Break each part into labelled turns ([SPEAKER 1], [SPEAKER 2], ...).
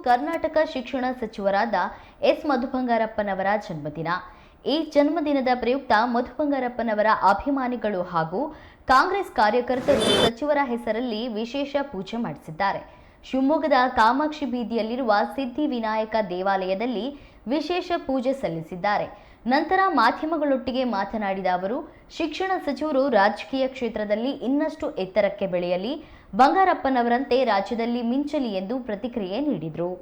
[SPEAKER 1] ಕರ್ನಾಟಕ ಶಿಕ್ಷಣ ಸಚಿವರಾದ ಎಸ್ ಮಧುಬಂಗಾರಪ್ಪನವರ ಜನ್ಮದಿನ. ಈ ಜನ್ಮದಿನದ ಪ್ರಯುಕ್ತ ಮಧುಬಂಗಾರಪ್ಪನವರ ಅಭಿಮಾನಿಗಳು ಹಾಗೂ ಕಾಂಗ್ರೆಸ್ ಕಾರ್ಯಕರ್ತರು ಸಚಿವರ ಹೆಸರಲ್ಲಿ ವಿಶೇಷ ಪೂಜೆ ಮಾಡಿಸಿದ್ದಾರೆ. ಶಿವಮೊಗ್ಗದ ಕಾಮಾಕ್ಷಿ ಬೀದಿಯಲ್ಲಿರುವ ಸಿದ್ಧಿವಿನಾಯಕ ದೇವಾಲಯದಲ್ಲಿ ವಿಶೇಷ ಪೂಜೆ ಸಲ್ಲಿಸಿದ್ದಾರೆ. ನಂತರ ಮಾಧ್ಯಮಗಳೊಟ್ಟಿಗೆ ಮಾತನಾಡಿದ ಅವರು, ಶಿಕ್ಷಣ ಸಚಿವರು ರಾಜಕೀಯ ಕ್ಷೇತ್ರದಲ್ಲಿ ಇನ್ನಷ್ಟು ಎತ್ತರಕ್ಕೆ ಬೆಳೆಯಲಿ, ಬಂಗಾರಪ್ಪನವರಂತೆ ರಾಜ್ಯದಲ್ಲಿ ಮಿಂಚಲಿ ಎಂದು ಪ್ರತಿಕ್ರಿಯೆ ನೀಡಿದರು.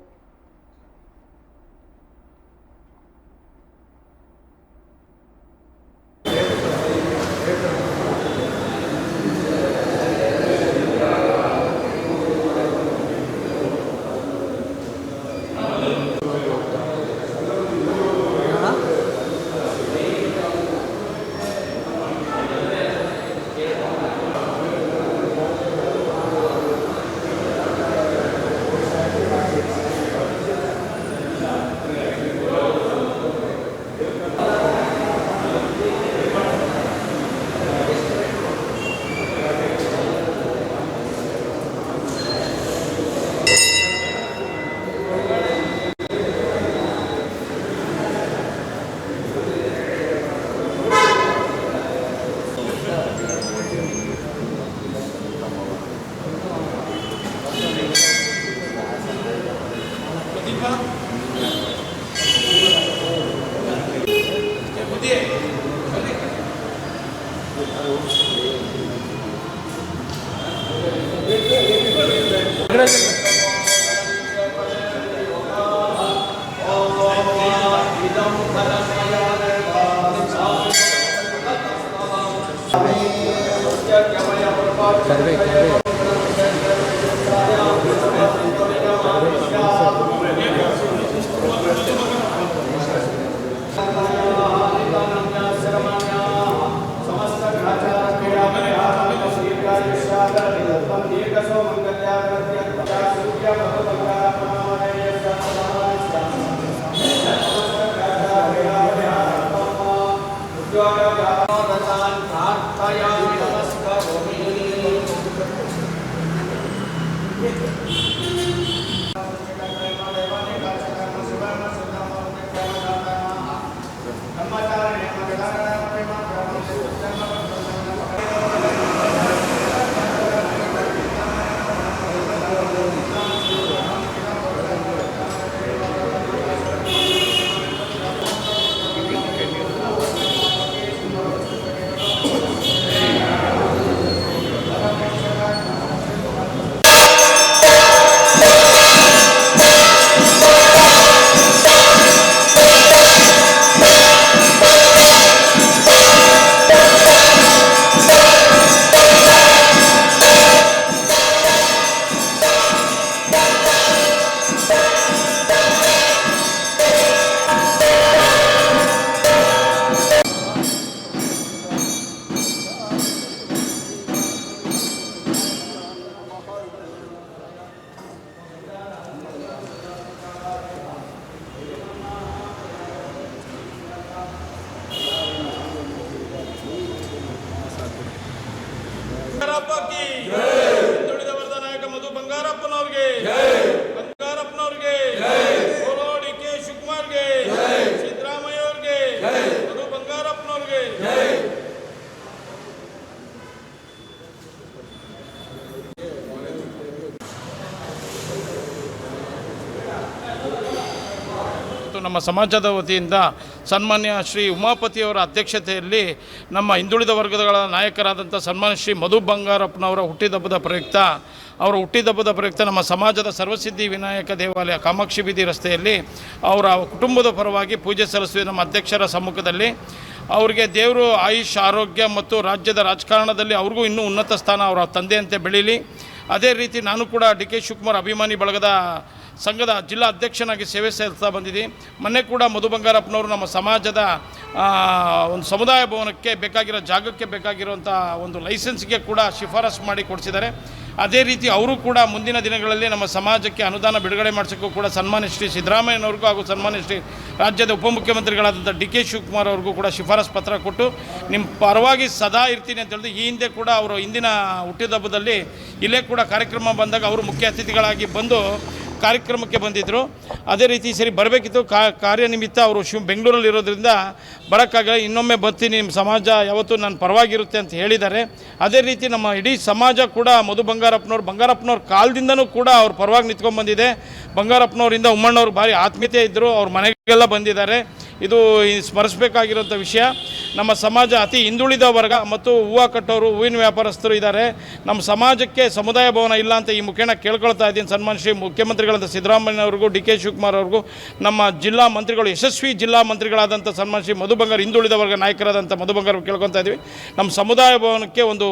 [SPEAKER 2] ಹಿಂದುಳಿದ ವರ್ಗದ ನಾಯಕ ಮಧು ಬಂಗಾರಪ್ಪನವರಿಗೆ, ಬಂಗಾರಪ್ಪನವರಿಗೆ, ಕೋರೋಡಿ ಕೆ ಶಿವಕುಮಾರ್ಗೆ, ಸಿದ್ದರಾಮಯ್ಯ ಅವರಿಗೆ, ಮಧು ಬಂಗಾರಪ್ಪನವರಿಗೆ. ನಮ್ಮ ಸಮಾಜದ ವತಿಯಿಂದ ಸನ್ಮಾನ್ಯ ಶ್ರೀ ಉಮಾಪತಿಯವರ ಅಧ್ಯಕ್ಷತೆಯಲ್ಲಿ ನಮ್ಮ ಹಿಂದುಳಿದ ವರ್ಗಗಳ ನಾಯಕರಾದಂಥ ಸನ್ಮಾನ್ಯ ಶ್ರೀ ಮಧು ಬಂಗಾರಪ್ಪನವರ ಹುಟ್ಟಿದಬ್ಬದ ಪ್ರಯುಕ್ತ ನಮ್ಮ ಸಮಾಜದ ಸರ್ವಸಿದ್ಧಿ ವಿನಾಯಕ ದೇವಾಲಯ ಕಾಮಾಕ್ಷಿ ಬೀದಿ ರಸ್ತೆಯಲ್ಲಿ ಅವರ ಕುಟುಂಬದ ಪರವಾಗಿ ಪೂಜೆ ಸಲ್ಲಿಸುವ ನಮ್ಮ ಅಧ್ಯಕ್ಷರ ಸಮ್ಮುಖದಲ್ಲಿ ಅವರಿಗೆ ದೇವರು ಆಯುಷ್ ಆರೋಗ್ಯ ಮತ್ತು ರಾಜ್ಯದ ರಾಜಕಾರಣದಲ್ಲಿ ಅವ್ರಿಗೂ ಇನ್ನೂ ಉನ್ನತ ಸ್ಥಾನ ಅವರ ತಂದೆಯಂತೆ ಬೆಳೀಲಿ. ಅದೇ ರೀತಿ ನಾನು ಕೂಡ ಡಿ ಕೆ ಶಿವಕುಮಾರ್ ಅಭಿಮಾನಿ ಬಳಗದ ಸಂಘದ ಜಿಲ್ಲಾ ಅಧ್ಯಕ್ಷನಾಗಿ ಸೇವೆ ಸಲ್ಲಿಸ್ತಾ ಬಂದಿದ್ದೀನಿ. ಮೊನ್ನೆ ಕೂಡ ಮಧು ಬಂಗಾರಪ್ಪನವರು ನಮ್ಮ ಸಮಾಜದ ಒಂದು ಸಮುದಾಯ ಭವನಕ್ಕೆ ಬೇಕಾಗಿರೋ ಜಾಗಕ್ಕೆ ಬೇಕಾಗಿರುವಂಥ ಒಂದು ಲೈಸೆನ್ಸ್ಗೆ ಕೂಡ ಶಿಫಾರಸು ಮಾಡಿ ಕೊಡಿಸಿದ್ದಾರೆ. ಅದೇ ರೀತಿ ಅವರು ಕೂಡ ಮುಂದಿನ ದಿನಗಳಲ್ಲಿ ನಮ್ಮ ಸಮಾಜಕ್ಕೆ ಅನುದಾನ ಬಿಡುಗಡೆ ಮಾಡಿಸೋಕ್ಕೂ ಕೂಡ ಸನ್ಮಾನ್ಯ ಶ್ರೀ ಸಿದ್ದರಾಮಯ್ಯನವ್ರಿಗೂ ಹಾಗೂ ಸನ್ಮಾನ್ಯ ಶ್ರೀ ರಾಜ್ಯದ ಉಪಮುಖ್ಯಮಂತ್ರಿಗಳಾದಂಥ ಡಿ ಕೆ ಶಿವಕುಮಾರ್ ಅವ್ರಿಗೂ ಕೂಡ ಶಿಫಾರಸು ಪತ್ರ ಕೊಟ್ಟು ನಿಮ್ಮ ಪರವಾಗಿ ಸದಾ ಇರ್ತೀನಿ ಅಂತ ಹೇಳಿದ್ರು. ಈ ಹಿಂದೆ ಕೂಡ ಅವರು ಹಿಂದಿನ ಹುಟ್ಟಿದಬ್ಬದಲ್ಲಿ ಇಲ್ಲೇ ಕೂಡ ಕಾರ್ಯಕ್ರಮ ಬಂದಾಗ ಅವರು ಮುಖ್ಯ ಅತಿಥಿಗಳಾಗಿ ಬಂದು ಕಾರ್ಯಕ್ರಮಕ್ಕೆ ಬಂದಿದ್ದರು. ಅದೇ ರೀತಿ ಈ ಸರಿ ಬರಬೇಕಿತ್ತು, ಕಾರ್ಯನಿಮಿತ್ತ ಅವರು ಬೆಂಗಳೂರಲ್ಲಿ ಇರೋದ್ರಿಂದ ಬರೋಕ್ಕಾಗಲ್ಲ. ಇನ್ನೊಮ್ಮೆ ಬರ್ತೀನಿ, ನಿಮ್ಮ ಸಮಾಜ ಯಾವತ್ತೂ ನನ್ನ ಪರವಾಗಿರುತ್ತೆ ಅಂತ ಹೇಳಿದ್ದಾರೆ. ಅದೇ ರೀತಿ ನಮ್ಮ ಇಡೀ ಸಮಾಜ ಕೂಡ ಮಧು ಬಂಗಾರಪ್ಪನವ್ರ ಕಾಲದಿಂದನೂ ಕೂಡ ಅವ್ರ ಪರವಾಗಿ ನಿಂತ್ಕೊಂಡ್ಬಂದಿದೆ. ಬಂಗಾರಪ್ಪನವರಿಂದ ಉಮ್ಮಣ್ಣವ್ರು ಭಾರಿ ಆತ್ಮೀಯತೆ ಇದ್ದರು, ಅವ್ರ ಮನೆಗೆಲ್ಲ ಬಂದಿದ್ದಾರೆ. ಇದು ಸ್ಮರಿಸಬೇಕಾಗಿರೋಂಥ ವಿಷಯ. ನಮ್ಮ ಸಮಾಜ ಅತಿ ಹಿಂದುಳಿದ ವರ್ಗ ಮತ್ತು ಹೂವು ಕಟ್ಟೋರು, ಹೂವಿನ ವ್ಯಾಪಾರಸ್ಥರು ಇದ್ದಾರೆ. ನಮ್ಮ ಸಮಾಜಕ್ಕೆ ಸಮುದಾಯ ಭವನ ಇಲ್ಲ ಅಂತ ಈ ಮುಖೇನ ಕೇಳ್ಕೊಳ್ತಾ ಇದ್ದೀನಿ. ಸನ್ಮಾನ್ಯ ಶ್ರೀ ಮುಖ್ಯಮಂತ್ರಿಗಳಾದ ಸಿದ್ದರಾಮಯ್ಯವ್ರಿಗೂ, ಡಿ ಕೆ ಶಿವಕುಮಾರ್ ಅವ್ರಿಗೂ, ನಮ್ಮ ಜಿಲ್ಲಾ ಮಂತ್ರಿಗಳು, ಯಶಸ್ವಿ ಜಿಲ್ಲಾ ಮಂತ್ರಿಗಳಾದಂಥ ಸನ್ಮಾನ್ಯ ಶ್ರೀ ಮಧು ಬಂಗಾರ, ಹಿಂದುಳಿದ ವರ್ಗ ನಾಯಕರಾದಂಥ ಮಧು ಬಂಗಾರ ಕೇಳ್ಕೊತಾ ಇದ್ದೀವಿ. ನಮ್ಮ ಸಮುದಾಯ ಭವನಕ್ಕೆ ಒಂದು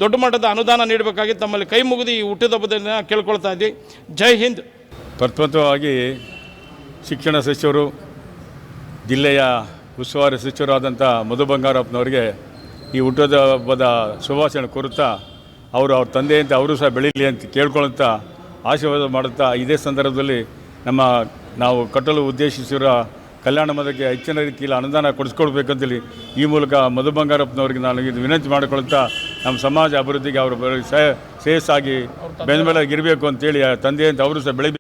[SPEAKER 2] ದೊಡ್ಡ ಮಟ್ಟದ ಅನುದಾನ ನೀಡಬೇಕಾಗಿ ತಮ್ಮಲ್ಲಿ ಕೈ ಮುಗಿದು ಈ ಹುಟ್ಟಿದ ಹಬ್ಬದನ್ನ ಕೇಳ್ಕೊಳ್ತಾ ಇದ್ದೀವಿ. ಜೈ ಹಿಂದ್.
[SPEAKER 3] ಪ್ರಥಮವಾಗಿ ಶಿಕ್ಷಣ ಸಚಿವರು, ಜಿಲ್ಲೆಯ ಉಸ್ತುವಾರಿ ಸಚಿವರಾದಂಥ ಮಧು ಬಂಗಾರಪ್ಪನವರಿಗೆ ಈ ಹುಟ್ಟುಹಬ್ಬದ ಹಬ್ಬದ ಶುಭಾಶಯ ಕೋರುತ್ತಾ, ಅವ್ರ ತಂದೆಯಂತೆ ಅವರು ಸಹ ಬೆಳೀಲಿ ಅಂತ ಕೇಳ್ಕೊಳ್ಳುತ್ತಾ, ಆಶೀರ್ವಾದ ಮಾಡುತ್ತಾ, ಇದೇ ಸಂದರ್ಭದಲ್ಲಿ ನಾವು ಕಟ್ಟಲು ಉದ್ದೇಶಿಸಿರೋ ಕಲ್ಯಾಣ ಮಂದಿರಕ್ಕೆ ಹೆಚ್ಚಿನ ರೀತಿಯಲ್ಲಿ ಅನುದಾನ ಕೊಡಿಸ್ಕೊಳ್ಬೇಕಂತೇಳಿ ಈ ಮೂಲಕ ಮಧು ಬಂಗಾರಪ್ಪನವರಿಗೆ ನಾನು ಇದು ವಿನಂತಿ ಮಾಡಿಕೊಳ್ಳುತ್ತಾ, ನಮ್ಮ ಸಮಾಜ ಅಭಿವೃದ್ಧಿಗೆ ಅವರು ಶ್ರೇಯಸ್ಸಾಗಿ ಬೆನ್ನೆಲುಬಾಗಿ ಇರಬೇಕು ಅಂತೇಳಿ ತಂದೆಯಂತೆ ಅವರು ಸಹ ಬೆಳಿಬೇಕು